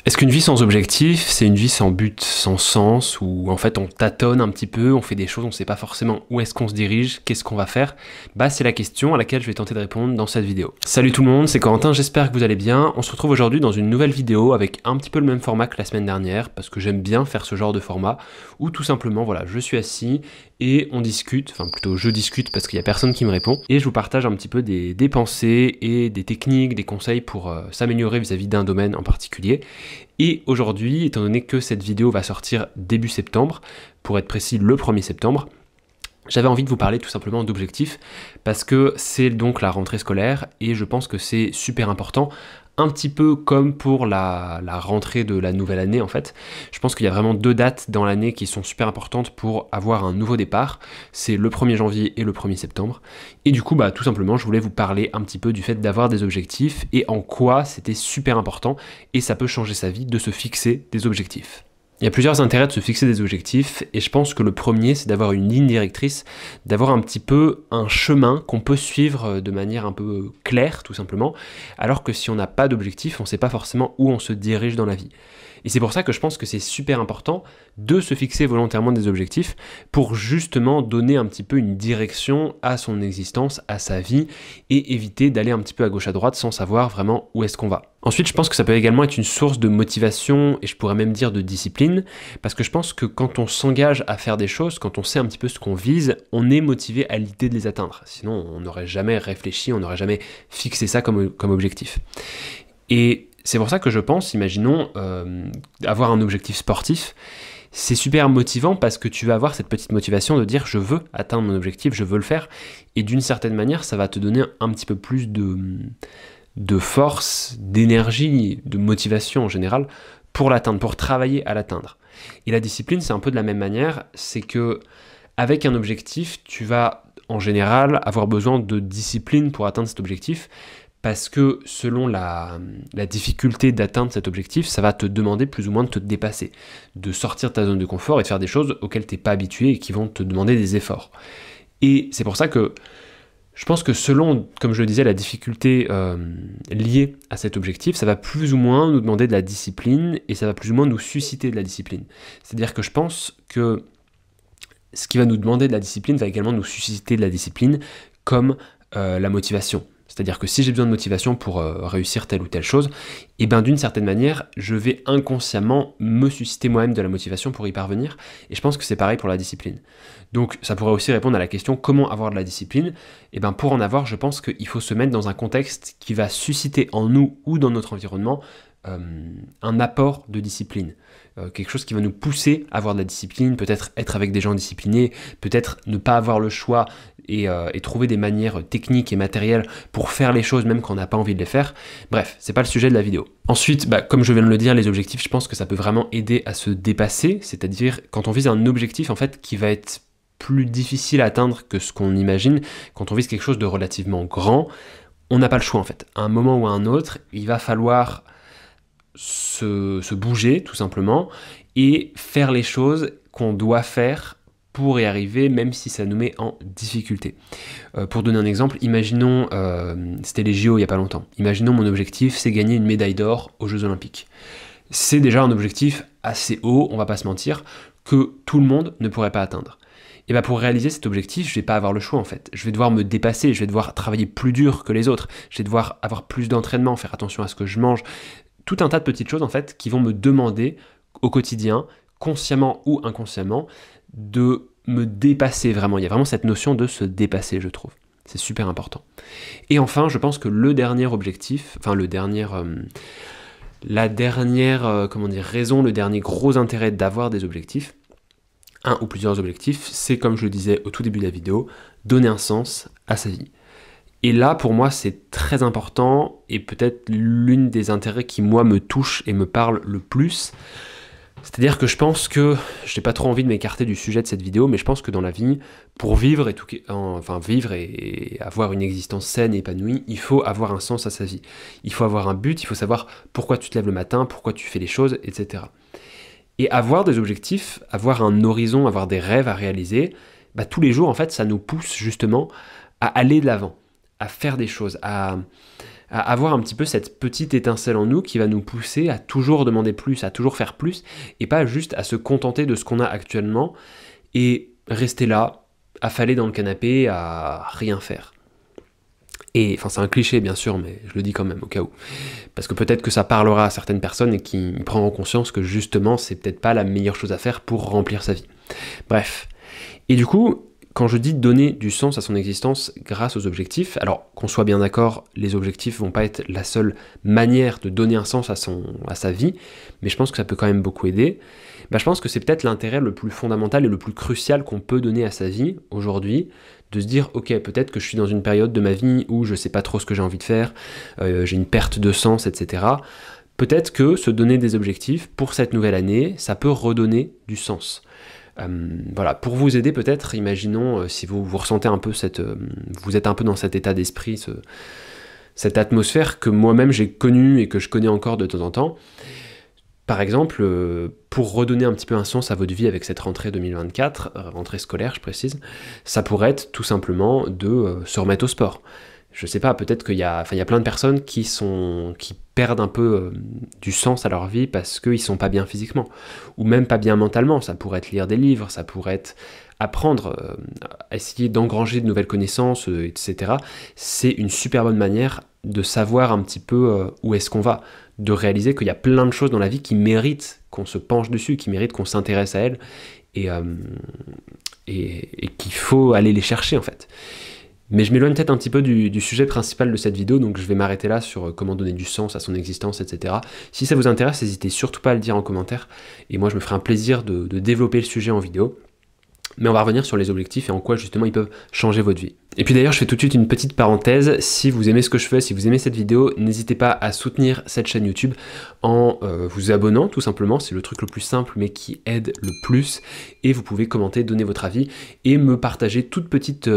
Est-ce qu'une vie sans objectif, c'est une vie sans but, sans sens, où en fait on tâtonne un petit peu, on fait des choses, on ne sait pas forcément où est-ce qu'on se dirige, qu'est-ce qu'on va faire? Bah c'est la question à laquelle je vais tenter de répondre dans cette vidéo. Salut tout le monde, c'est Corentin, j'espère que vous allez bien. On se retrouve aujourd'hui dans une nouvelle vidéo avec un petit peu le même format que la semaine dernière, parce que j'aime bien faire ce genre de format, où tout simplement, voilà, je suis assis et on discute, enfin plutôt je discute parce qu'il n'y a personne qui me répond, et je vous partage un petit peu des pensées et des techniques, des conseils pour s'améliorer vis-à-vis d'un domaine en particulier. Et aujourd'hui, étant donné que cette vidéo va sortir début septembre, pour être précis le 1er septembre, j'avais envie de vous parler tout simplement d'objectifs, parce que c'est donc la rentrée scolaire, et je pense que c'est super important, un petit peu comme pour la rentrée de la nouvelle année en fait. Je pense qu'il y a vraiment deux dates dans l'année qui sont super importantes pour avoir un nouveau départ, c'est le 1er janvier et le 1er septembre. Et du coup, bah, tout simplement, je voulais vous parler un petit peu du fait d'avoir des objectifs et en quoi c'était super important et ça peut changer sa vie de se fixer des objectifs. Il y a plusieurs intérêts de se fixer des objectifs et je pense que le premier c'est d'avoir une ligne directrice, d'avoir un petit peu un chemin qu'on peut suivre de manière un peu claire tout simplement, alors que si on n'a pas d'objectif, on ne sait pas forcément où on se dirige dans la vie. Et c'est pour ça que je pense que c'est super important de se fixer volontairement des objectifs pour justement donner un petit peu une direction à son existence, à sa vie et éviter d'aller un petit peu à gauche à droite sans savoir vraiment où est-ce qu'on va. Ensuite, je pense que ça peut également être une source de motivation et je pourrais même dire de discipline parce que je pense que quand on s'engage à faire des choses, quand on sait un petit peu ce qu'on vise, on est motivé à l'idée de les atteindre. Sinon, on n'aurait jamais réfléchi, on n'aurait jamais fixé ça comme objectif. Et c'est pour ça que je pense, imaginons, avoir un objectif sportif, c'est super motivant parce que tu vas avoir cette petite motivation de dire je veux atteindre mon objectif, je veux le faire, et d'une certaine manière, ça va te donner un petit peu plus de force, d'énergie, de motivation en général pour l'atteindre, pour travailler à l'atteindre. Et la discipline, c'est un peu de la même manière, c'est que avec un objectif, tu vas en général avoir besoin de discipline pour atteindre cet objectif, parce que selon la difficulté d'atteindre cet objectif, ça va te demander plus ou moins de te dépasser, de sortir de ta zone de confort et de faire des choses auxquelles tu n'es pas habitué et qui vont te demander des efforts. Et c'est pour ça que je pense que selon, comme je le disais, la difficulté liée à cet objectif, ça va plus ou moins nous demander de la discipline et ça va plus ou moins nous susciter de la discipline. C'est-à-dire que je pense que ce qui va nous demander de la discipline va également nous susciter de la discipline comme la motivation. C'est-à-dire que si j'ai besoin de motivation pour réussir telle ou telle chose, et bien d'une certaine manière, je vais inconsciemment me susciter moi-même de la motivation pour y parvenir. Et je pense que c'est pareil pour la discipline. Donc ça pourrait aussi répondre à la question comment avoir de la discipline. Et bien pour en avoir, je pense qu'il faut se mettre dans un contexte qui va susciter en nous ou dans notre environnement un apport de discipline. Quelque chose qui va nous pousser à avoir de la discipline, peut-être être avec des gens disciplinés, peut-être ne pas avoir le choix et trouver des manières techniques et matérielles pour faire les choses même quand on n'a pas envie de les faire. Bref, c'est pas le sujet de la vidéo. Ensuite, comme je viens de le dire, les objectifs, je pense que ça peut vraiment aider à se dépasser, c'est-à-dire quand on vise un objectif en fait qui va être plus difficile à atteindre que ce qu'on imagine, quand on vise quelque chose de relativement grand, on n'a pas le choix en fait. À un moment ou à un autre, il va falloir se bouger tout simplement et faire les choses qu'on doit faire pour y arriver, même si ça nous met en difficulté. Pour donner un exemple, imaginons, c'était les JO il n'y a pas longtemps, imaginons mon objectif c'est gagner une médaille d'or aux Jeux Olympiques. C'est déjà un objectif assez haut, on va pas se mentir, que tout le monde ne pourrait pas atteindre. Et bien pour réaliser cet objectif, je vais pas avoir le choix en fait. Je vais devoir me dépasser, je vais devoir travailler plus dur que les autres, je vais devoir avoir plus d'entraînement, faire attention à ce que je mange, tout un tas de petites choses en fait qui vont me demander au quotidien, consciemment ou inconsciemment, de me dépasser vraiment. Il y a vraiment cette notion de se dépasser, je trouve. C'est super important. Et enfin, je pense que le dernier objectif, enfin la dernière raison, le dernier gros intérêt d'avoir des objectifs, un ou plusieurs objectifs, c'est comme je le disais au tout début de la vidéo, donner un sens à sa vie. Et là, pour moi, c'est très important et peut-être l'une des intérêts qui, moi, me touche et me parle le plus. C'est-à-dire que je pense que, je n'ai pas trop envie de m'écarter du sujet de cette vidéo, mais je pense que dans la vie, pour vivre et avoir une existence saine et épanouie, il faut avoir un sens à sa vie. Il faut avoir un but, il faut savoir pourquoi tu te lèves le matin, pourquoi tu fais les choses, etc. Et avoir des objectifs, avoir un horizon, avoir des rêves à réaliser, tous les jours, en fait, ça nous pousse justement à aller de l'avant, à faire des choses, à à avoir un petit peu cette petite étincelle en nous qui va nous pousser à toujours demander plus, à toujours faire plus, et pas juste à se contenter de ce qu'on a actuellement, et rester là, affalé dans le canapé, à rien faire. Et, enfin c'est un cliché bien sûr, mais je le dis quand même au cas où. Parce que peut-être que ça parlera à certaines personnes et qui prendront conscience que justement c'est peut-être pas la meilleure chose à faire pour remplir sa vie. Bref. Et du coup, quand je dis donner du sens à son existence grâce aux objectifs, alors qu'on soit bien d'accord, les objectifs vont pas être la seule manière de donner un sens à sa vie, mais je pense que ça peut quand même beaucoup aider. Je pense que c'est peut-être l'intérêt le plus fondamental et le plus crucial qu'on peut donner à sa vie aujourd'hui, de se dire ok, peut-être que je suis dans une période de ma vie où je sais pas trop ce que j'ai envie de faire, j'ai une perte de sens, etc. Peut-être que se donner des objectifs pour cette nouvelle année, ça peut redonner du sens. Voilà, pour vous aider peut-être, imaginons si vous ressentez un peu vous êtes un peu dans cet état d'esprit, cette atmosphère que moi-même j'ai connue et que je connais encore de temps en temps. Par exemple, pour redonner un petit peu un sens à votre vie avec cette rentrée 2024, rentrée scolaire je précise, ça pourrait être tout simplement de se remettre au sport. Je sais pas, peut-être qu'il y a plein de personnes qui perdent un peu du sens à leur vie parce qu'ils sont pas bien physiquement, ou même pas bien mentalement. Ça pourrait être lire des livres, ça pourrait être apprendre, essayer d'engranger de nouvelles connaissances, etc. C'est une super bonne manière de savoir un petit peu où est-ce qu'on va, de réaliser qu'il y a plein de choses dans la vie qui méritent qu'on se penche dessus, qui méritent qu'on s'intéresse à elles, et qu'il faut aller les chercher en fait. Mais je m'éloigne peut-être un petit peu du sujet principal de cette vidéo, donc je vais m'arrêter là sur comment donner du sens à son existence, etc. Si ça vous intéresse, n'hésitez surtout pas à le dire en commentaire, et moi je me ferai un plaisir de développer le sujet en vidéo. Mais on va revenir sur les objectifs et en quoi justement ils peuvent changer votre vie. Et puis d'ailleurs, je fais tout de suite une petite parenthèse. Si vous aimez ce que je fais, si vous aimez cette vidéo, n'hésitez pas à soutenir cette chaîne YouTube en vous abonnant tout simplement. C'est le truc le plus simple mais qui aide le plus. Et vous pouvez commenter, donner votre avis et me partager toute petite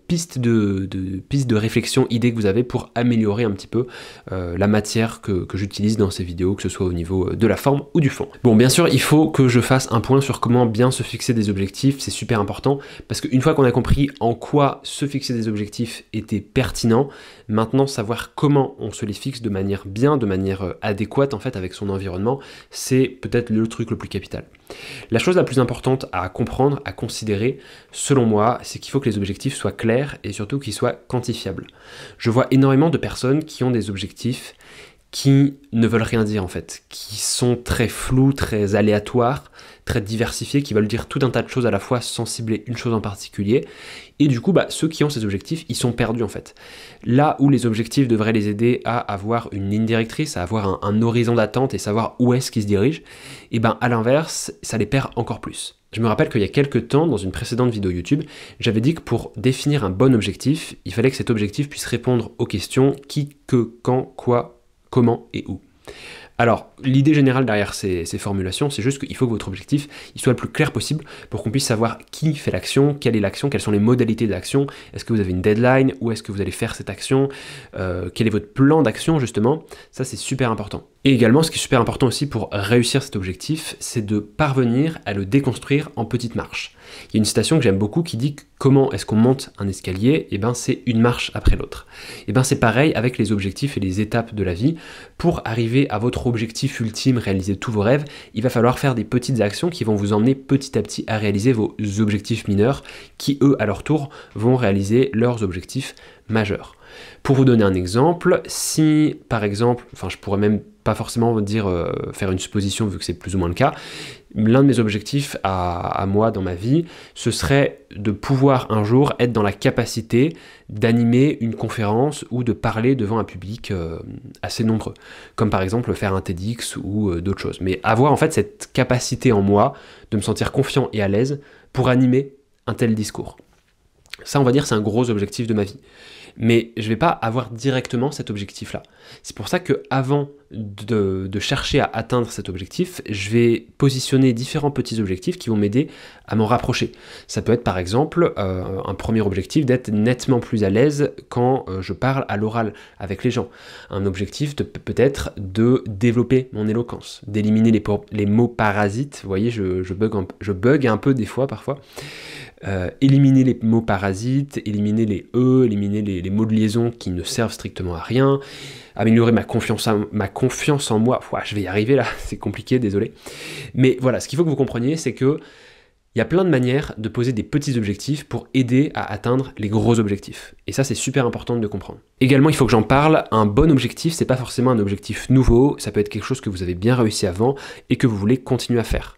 piste de réflexion, idée que vous avez pour améliorer un petit peu la matière que j'utilise dans ces vidéos, que ce soit au niveau de la forme ou du fond. Bon, bien sûr, il faut que je fasse un point sur comment bien se fixer des objectifs. C'est super important parce qu'une fois qu'on a compris en quoi se fixer des objectifs était pertinent, maintenant savoir comment on se les fixe de manière bien, de manière adéquate en fait avec son environnement, c'est peut-être le truc le plus capital. La chose la plus importante à comprendre, à considérer, selon moi, c'est qu'il faut que les objectifs soient clairs et surtout qu'ils soient quantifiables. Je vois énormément de personnes qui ont des objectifs qui ne veulent rien dire en fait, qui sont très flous, très aléatoires, très diversifiés, qui veulent dire tout un tas de choses à la fois sans cibler une chose en particulier. Et du coup, ceux qui ont ces objectifs, ils sont perdus en fait. Là où les objectifs devraient les aider à avoir une ligne directrice, à avoir un horizon d'attente et savoir où est-ce qu'ils se dirigent, et à l'inverse, ça les perd encore plus. Je me rappelle qu'il y a quelques temps, dans une précédente vidéo YouTube, j'avais dit que pour définir un bon objectif, il fallait que cet objectif puisse répondre aux questions qui, que, quand, quoi, comment et où. Alors, l'idée générale derrière ces formulations, c'est juste qu'il faut que votre objectif il soit le plus clair possible pour qu'on puisse savoir qui fait l'action, quelle est l'action, quelles sont les modalités d'action, est-ce que vous avez une deadline, où est-ce que vous allez faire cette action, quel est votre plan d'action justement, ça c'est super important. Et également, ce qui est super important aussi pour réussir cet objectif, c'est de parvenir à le déconstruire en petites marches. Il y a une citation que j'aime beaucoup qui dit que comment est-ce qu'on monte un escalier, et c'est une marche après l'autre. Et c'est pareil avec les objectifs et les étapes de la vie. Pour arriver à votre objectif ultime, réaliser tous vos rêves, il va falloir faire des petites actions qui vont vous emmener petit à petit à réaliser vos objectifs mineurs, qui eux, à leur tour, vont réaliser leurs objectifs majeurs. Pour vous donner un exemple, si par exemple, je pourrais même pas forcément dire faire une supposition vu que c'est plus ou moins le cas, l'un de mes objectifs à moi dans ma vie, ce serait de pouvoir un jour être dans la capacité d'animer une conférence ou de parler devant un public assez nombreux, comme par exemple faire un TEDx ou d'autres choses. Mais avoir en fait cette capacité en moi de me sentir confiant et à l'aise pour animer un tel discours. Ça, on va dire, c'est un gros objectif de ma vie. Mais je ne vais pas avoir directement cet objectif-là. C'est pour ça qu'avant de chercher à atteindre cet objectif, je vais positionner différents petits objectifs qui vont m'aider à m'en rapprocher. Ça peut être par exemple un premier objectif d'être nettement plus à l'aise quand je parle à l'oral avec les gens. Un objectif peut-être de développer mon éloquence, d'éliminer les mots parasites. Vous voyez, je bug un peu des fois parfois. Éliminer les mots parasites, éliminer les E, éliminer les mots de liaison qui ne servent strictement à rien, améliorer ma confiance en moi. Ouah, je vais y arriver là, c'est compliqué, désolé. Mais voilà, ce qu'il faut que vous compreniez, c'est que il y a plein de manières de poser des petits objectifs pour aider à atteindre les gros objectifs. Et ça, c'est super important de comprendre. Également, il faut que j'en parle, un bon objectif, c'est pas forcément un objectif nouveau, ça peut être quelque chose que vous avez bien réussi avant et que vous voulez continuer à faire.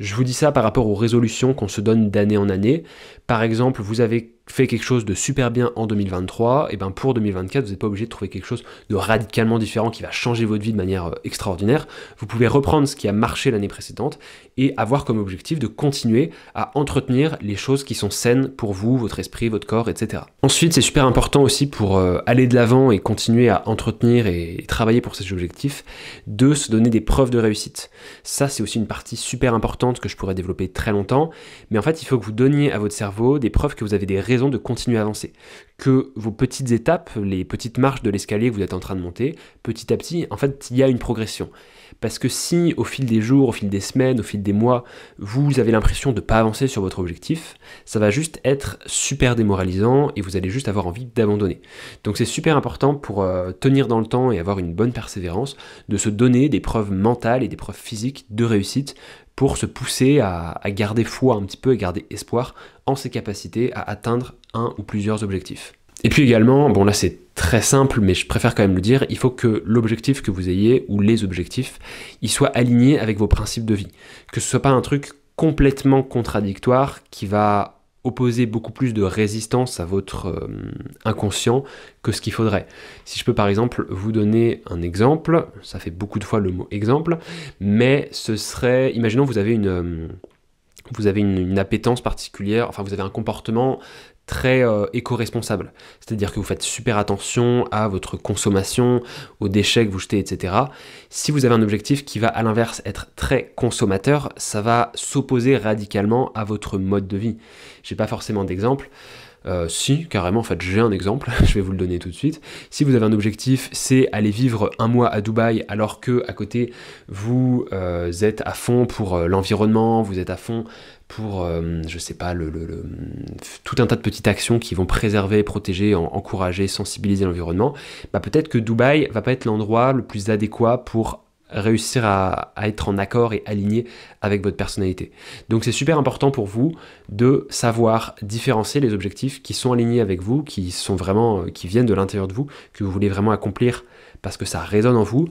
Je vous dis ça par rapport aux résolutions qu'on se donne d'année en année. Par exemple, vous avez fait quelque chose de super bien en 2023, et bien pour 2024, vous n'êtes pas obligé de trouver quelque chose de radicalement différent qui va changer votre vie de manière extraordinaire. Vous pouvez reprendre ce qui a marché l'année précédente et avoir comme objectif de continuer à entretenir les choses qui sont saines pour vous, votre esprit, votre corps, etc. Ensuite, c'est super important aussi pour aller de l'avant et continuer à entretenir et travailler pour ces objectifs, de se donner des preuves de réussite. Ça, c'est aussi une partie super importante que je pourrais développer très longtemps, mais en fait, il faut que vous donniez à votre cerveau des preuves que vous avez des raisons de continuer à avancer, que vos petites étapes, les petites marches de l'escalier que vous êtes en train de monter, petit à petit, en fait, il y a une progression. Parce que si, au fil des jours, au fil des semaines, au fil des mois, vous avez l'impression de ne pas avancer sur votre objectif, ça va juste être super démoralisant et vous allez juste avoir envie d'abandonner. Donc c'est super important pour tenir dans le temps et avoir une bonne persévérance, de se donner des preuves mentales et des preuves physiques de réussite pour se pousser à garder foi un petit peu et garder espoir en ses capacités à atteindre un ou plusieurs objectifs. Et puis également, bon là c'est très simple, mais je préfère quand même le dire, il faut que l'objectif que vous ayez, ou les objectifs, ils soient alignés avec vos principes de vie. Que ce soit pas un truc complètement contradictoire qui va opposer beaucoup plus de résistance à votre inconscient que ce qu'il faudrait. Si je peux par exemple vous donner un exemple, ça fait beaucoup de fois le mot exemple, mais ce serait, imaginons vous avez une appétence particulière, enfin vous avez un comportement très éco-responsable. C'est-à-dire que vous faites super attention à votre consommation, aux déchets que vous jetez, etc. Si vous avez un objectif qui va à l'inverse être très consommateur, ça va s'opposer radicalement à votre mode de vie. J'ai pas forcément d'exemple. Si, carrément, en fait, j'ai un exemple, je vais vous le donner tout de suite. Si vous avez un objectif, c'est aller vivre un mois à Dubaï, alors que à côté, vous êtes à fond pour l'environnement, vous êtes à fond pour, je sais pas, tout un tas de petites actions qui vont préserver, protéger, encourager, sensibiliser l'environnement, bah peut-être que Dubaï va pas être l'endroit le plus adéquat pour réussir à être en accord et aligné avec votre personnalité. Donc c'est super important pour vous de savoir différencier les objectifs qui sont alignés avec vous, qui sont vraiment, qui viennent de l'intérieur de vous, que vous voulez vraiment accomplir parce que ça résonne en vous,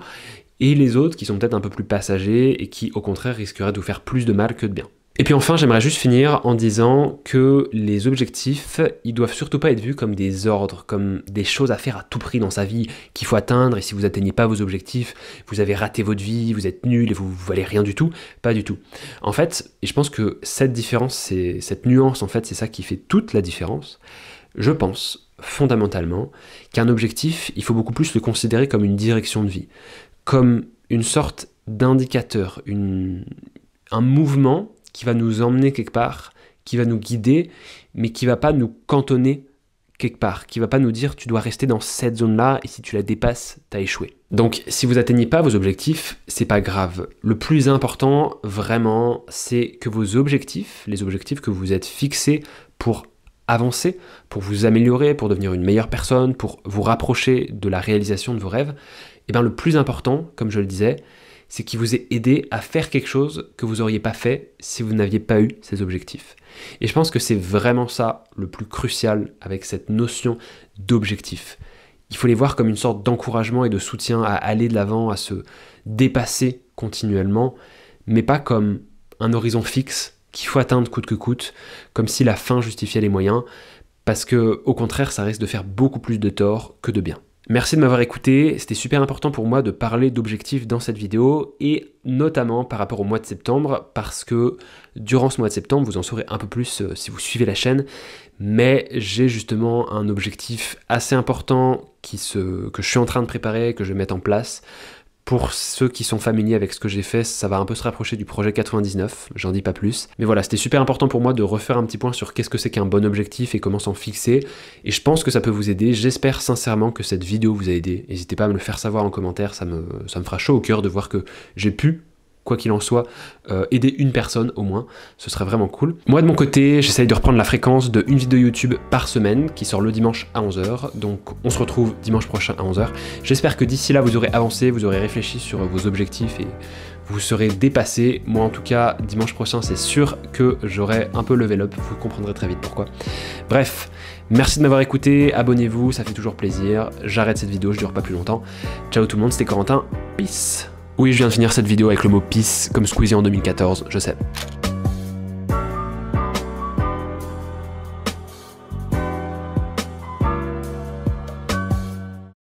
et les autres qui sont peut-être un peu plus passagers et qui au contraire risqueraient de vous faire plus de mal que de bien. Et puis enfin, j'aimerais juste finir en disant que les objectifs, ils doivent surtout pas être vus comme des ordres, comme des choses à faire à tout prix dans sa vie, qu'il faut atteindre, et si vous atteignez pas vos objectifs, vous avez raté votre vie, vous êtes nul et vous valez rien du tout. Pas du tout. En fait, et je pense que cette différence, cette nuance, en fait, c'est ça qui fait toute la différence. Je pense, fondamentalement, qu'un objectif, il faut beaucoup plus le considérer comme une direction de vie, comme une sorte d'indicateur, un mouvement qui va nous emmener quelque part, qui va nous guider, mais qui va pas nous cantonner quelque part, qui va pas nous dire tu dois rester dans cette zone-là et si tu la dépasses, t'as échoué. Donc si vous atteignez pas vos objectifs, c'est pas grave. Le plus important, vraiment, c'est que vos objectifs, les objectifs que vous êtes fixés pour avancer, pour vous améliorer, pour devenir une meilleure personne, pour vous rapprocher de la réalisation de vos rêves, et bien le plus important, comme je le disais, c'est qu'il vous ait aidé à faire quelque chose que vous n'auriez pas fait si vous n'aviez pas eu ces objectifs. Et je pense que c'est vraiment ça le plus crucial avec cette notion d'objectif. Il faut les voir comme une sorte d'encouragement et de soutien à aller de l'avant, à se dépasser continuellement, mais pas comme un horizon fixe qu'il faut atteindre coûte que coûte, comme si la fin justifiait les moyens, parce que au contraire, ça risque de faire beaucoup plus de tort que de bien. Merci de m'avoir écouté, c'était super important pour moi de parler d'objectifs dans cette vidéo et notamment par rapport au mois de septembre parce que durant ce mois de septembre, vous en saurez un peu plus si vous suivez la chaîne, mais j'ai justement un objectif assez important que je suis en train de préparer, que je vais mettre en place. Pour ceux qui sont familiers avec ce que j'ai fait, ça va un peu se rapprocher du projet 99, j'en dis pas plus. Mais voilà, c'était super important pour moi de refaire un petit point sur qu'est-ce que c'est qu'un bon objectif et comment s'en fixer. Et je pense que ça peut vous aider, j'espère sincèrement que cette vidéo vous a aidé. N'hésitez pas à me le faire savoir en commentaire, ça me fera chaud au cœur de voir que j'ai pu quoi qu'il en soit, aider une personne au moins, ce serait vraiment cool. Moi de mon côté, j'essaye de reprendre la fréquence de une vidéo YouTube par semaine qui sort le dimanche à 11h, donc on se retrouve dimanche prochain à 11h. J'espère que d'ici là vous aurez avancé, vous aurez réfléchi sur vos objectifs et vous serez dépassé. Moi en tout cas, dimanche prochain c'est sûr que j'aurai un peu level up, vous comprendrez très vite pourquoi. Bref, merci de m'avoir écouté, abonnez-vous, ça fait toujours plaisir. J'arrête cette vidéo, je dure pas plus longtemps. Ciao tout le monde, c'était Corentin, peace. Oui, je viens de finir cette vidéo avec le mot peace, comme Squeezie en 2014, je sais.